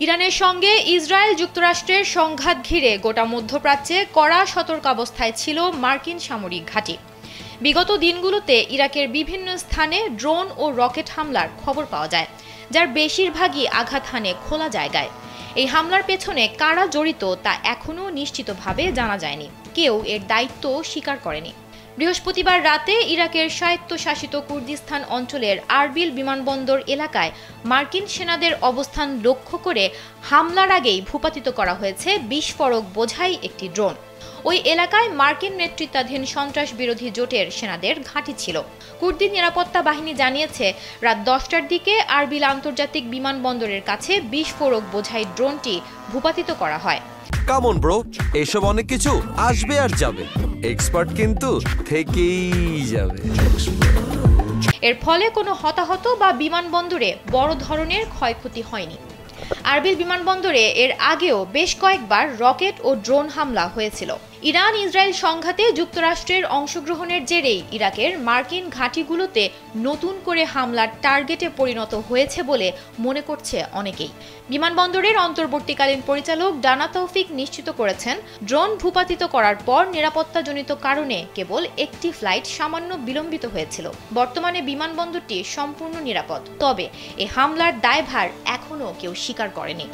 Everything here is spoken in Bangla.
ইরানের সঙ্গে ইসরায়েল যুক্তরাষ্ট্রের সংঘাত ঘিরে গোটা মধ্যপ্রাচ্যে কড়া সতর্কাবস্থায় ছিল মার্কিন সামরিক ঘাঁটি। বিগত দিনগুলোতে ইরাকের বিভিন্ন স্থানে ড্রোন ও রকেট হামলার খবর পাওয়া যায়, যার বেশিরভাগই আঘাত হানে খোলা জায়গায়। এই হামলার পেছনে কারা জড়িত তা এখনও নিশ্চিতভাবে জানা যায়নি, কেউ এর দায়িত্ব স্বীকার করেনি। বৃহস্পতিবার রাতে ইরাকের স্বায়ত্তশাসিত কুর্দিস্তান অঞ্চলের আরবিল বিমানবন্দর এলাকায় মার্কিন সেনাদের অবস্থান লক্ষ্য করে হামলার আগেই ভূপাতিত করা হয়েছে বিস্ফোরক বোঝাই একটি ড্রোন। ওই এলাকায় মার্কিন নেতৃত্বাধীন সন্ত্রাস বিরোধী জোটের সেনাদের ঘাঁটি ছিল। কুর্দি নিরাপত্তা বাহিনী জানিয়েছে, রাত 10টার দিকে আরবিল আন্তর্জাতিক বিমানবন্দরের কাছে বিস্ফোরক বোঝাই ড্রোনটি ভূপাতিত করা হয়। কাম অন ব্রো, এসব অনেক কিছু আসবে আর যাবে, এক্সপার্ট কিন্তু থেকেই যাবে। এর ফলে কোনো হতাহত বা বিমানবন্দরে বড় ধরনের ক্ষয়ক্ষতি হয়নি। আরবিল বিমানবন্দরে এর আগেও বেশ কয়েকবার রকেট ও ড্রোন হামলা হয়েছিল। ইরান ইসরায়েল সংঘাতে যুক্তরাষ্ট্রের অংশগ্রহণের জেরেই ইরাকের মার্কিন ঘাঁটিগুলোতে নতুন করে হামলার টার্গেটে পরিণত হয়েছে বলে মনে করছে অনেকেই। বিমানবন্দরের অন্তর্বর্তীকালীন পরিচালক ডানা তৌফিক নিশ্চিত করেছেন, ড্রোন ভূপাতিত করার পর নিরাপত্তাজনিত কারণে কেবল একটি ফ্লাইট সামান্য বিলম্বিত হয়েছিল। বর্তমানে বিমানবন্দরটি সম্পূর্ণ নিরাপদ, তবে এ হামলার দায়ভার এখনও কেউ স্বীকার করেনি।